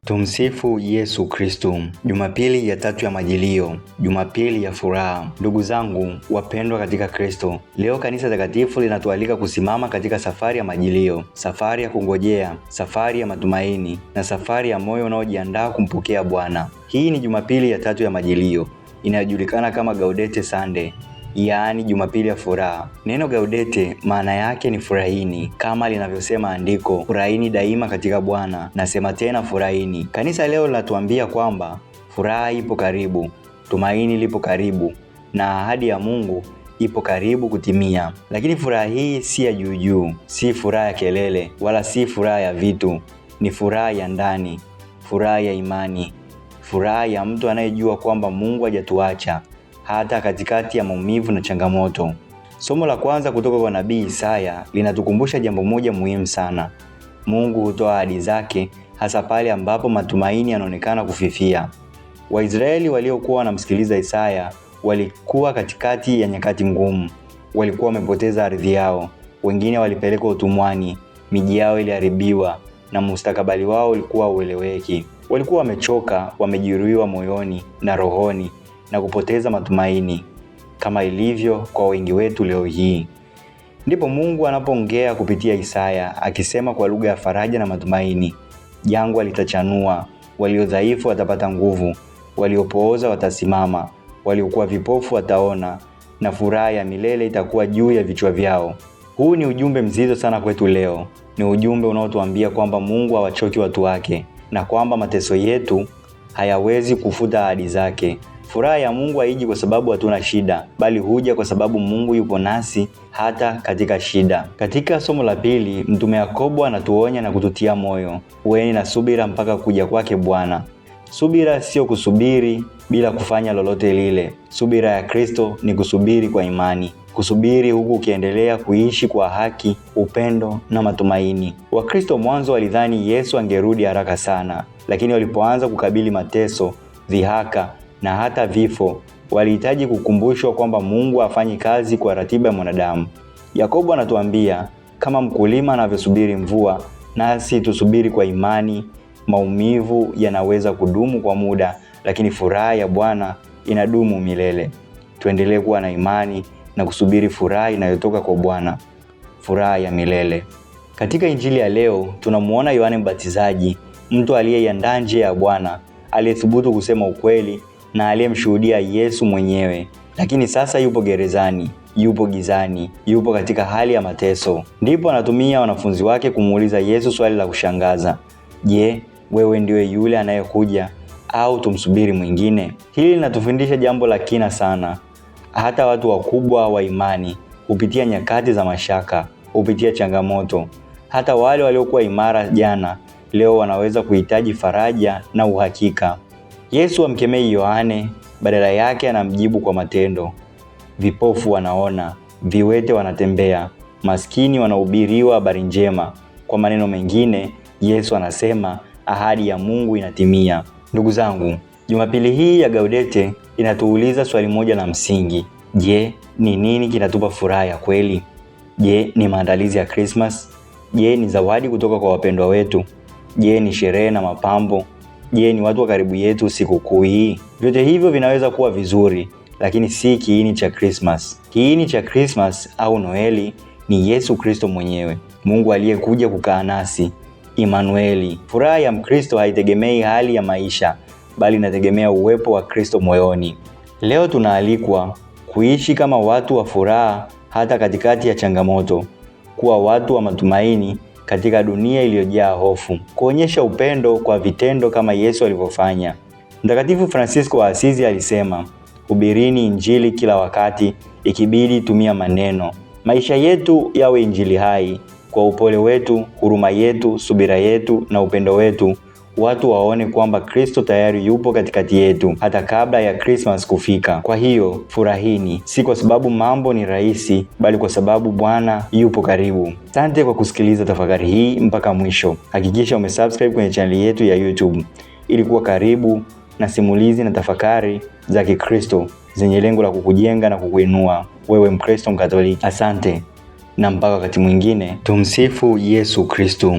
Tumsifu Yesu Kristo. Jumapili ya tatu ya Majilio, Jumapili ya furaha. Ndugu zangu wapendwa katika Kristo, leo kanisa takatifu linatualika kusimama katika safari ya Majilio, safari ya kungojea, safari ya matumaini na safari ya moyo unaojiandaa kumpokea Bwana. Hii ni Jumapili ya tatu ya Majilio inayojulikana kama Gaudete Sunday, yaani Jumapili ya furaha. Neno Gaudete maana yake ni furahini, kama linavyosema andiko, furahini daima katika Bwana. Nasema tena furahini. Kanisa leo linatuambia kwamba furaha ipo karibu, tumaini lipo karibu, na ahadi ya Mungu ipo karibu kutimia. Lakini furaha hii si ya juu, si furaha ya kelele, wala si furaha ya vitu. Ni furaha ya ndani, furaha ya imani, furaha ya mtu anayejua kwamba Mungu hajatuacha hata katikati ya maumivu na changamoto. Somo la kwanza kutoka kwa nabii Isaya linatukumbusha jambo moja muhimu sana. Mungu hutoa ahadi zake hasa pale ambapo matumaini yanaonekana kufifia. Waisraeli waliokuwa wanamsikiliza Isaya walikuwa katikati ya nyakati ngumu. Walikuwa wamepoteza ardhi yao, wengine walipelekwa utumwani, miji yao iliharibiwa na mustakabali wao ulikuwa ueleweki. Walikuwa wamechoka, wamejeruhiwa moyoni na rohoni na kupoteza matumaini, kama ilivyo kwa wengi wetu leo hii. Ndipo Mungu anapoongea kupitia Isaya akisema kwa lugha ya faraja na matumaini. Jangwa litachanua, walio dhaifu watapata nguvu, waliopooza watasimama, waliokuwa vipofu wataona, na furaha ya milele itakuwa juu ya vichwa vyao. Huu ni ujumbe mzito sana kwetu leo. Ni ujumbe unaotuambia kwamba Mungu hawachoki watu wake na kwamba mateso yetu hayawezi kufuta ahadi zake. Furaha ya Mungu haiji kwa sababu hatuna shida, bali huja kwa sababu Mungu yupo nasi hata katika shida. Katika somo la pili, Mtume Yakobo anatuonya na kututia moyo. Kuweni na subira mpaka kuja kwake Bwana. Subira sio kusubiri bila kufanya lolote lile. Subira ya Kristo ni kusubiri kwa imani. Kusubiri huku ukiendelea kuishi kwa haki, upendo na matumaini. Wakristo mwanzo walidhani Yesu angerudi haraka sana, lakini walipoanza kukabili mateso, dhihaka na hata vifo, walihitaji kukumbushwa kwamba Mungu hafanyi kazi kwa ratiba ya mwanadamu. Yakobo anatuambia kama mkulima anavyosubiri mvua, nasi tusubiri kwa imani. Maumivu yanaweza kudumu kwa muda, lakini furaha ya Bwana inadumu milele. Tuendelee kuwa na imani na kusubiri furaha inayotoka kwa Bwana, furaha ya milele. Katika Injili ya leo tunamuona Yohane Mbatizaji, mtu aliyeiandaa njia ya Bwana, aliyethubutu kusema ukweli na aliyemshuhudia Yesu mwenyewe. Lakini sasa yupo gerezani, yupo gizani, yupo katika hali ya mateso. Ndipo anatumia wanafunzi wake kumuuliza Yesu swali la kushangaza. Je, wewe ndiwe yule anayekuja au tumsubiri mwingine? Hili linatufundisha jambo la kina sana. Hata watu wakubwa wa imani hupitia nyakati za mashaka, hupitia changamoto. Hata wale waliokuwa imara jana, leo wanaweza kuhitaji faraja na uhakika. Yesu amkemei Yohane, badala yake anamjibu kwa matendo. Vipofu wanaona, viwete wanatembea, maskini wanahubiriwa habari njema. Kwa maneno mengine, Yesu anasema ahadi ya Mungu inatimia. Ndugu zangu, Jumapili hii ya Gaudete inatuuliza swali moja la msingi. Je, ni nini kinatupa furaha ya kweli? Je, ni maandalizi ya Christmas? Je, ni zawadi kutoka kwa wapendwa wetu? Je, ni sherehe na mapambo? Je, ni watu wa karibu yetu sikukuu hii? Vyote hivyo vinaweza kuwa vizuri, lakini si kiini cha Christmas. Kiini cha Christmas au Noeli ni Yesu Kristo mwenyewe, Mungu aliyekuja kukaa nasi, Immanueli. Furaha ya Mkristo haitegemei hali ya maisha, bali inategemea uwepo wa Kristo moyoni. Leo tunaalikwa kuishi kama watu wa furaha hata katikati ya changamoto, kuwa watu wa matumaini katika dunia iliyojaa hofu, kuonyesha upendo kwa vitendo kama Yesu alivyofanya. Mtakatifu Francisco wa Asizi alisema, hubirini Injili kila wakati, ikibidi tumia maneno. Maisha yetu yawe Injili hai. Kwa upole wetu, huruma yetu, subira yetu na upendo wetu, watu waone kwamba Kristo tayari yupo katikati yetu hata kabla ya Christmas kufika. Kwa hiyo, furahini, si kwa sababu mambo ni rahisi, bali kwa sababu Bwana yupo karibu. Asante kwa kusikiliza tafakari hii mpaka mwisho. Hakikisha umesubscribe kwenye channel yetu ya YouTube ili kuwa karibu na simulizi na tafakari za Kikristo zenye lengo la kukujenga na kukuinua wewe Mkristo Mkatoliki. Asante na mpaka wakati mwingine. Tumsifu Yesu Kristo.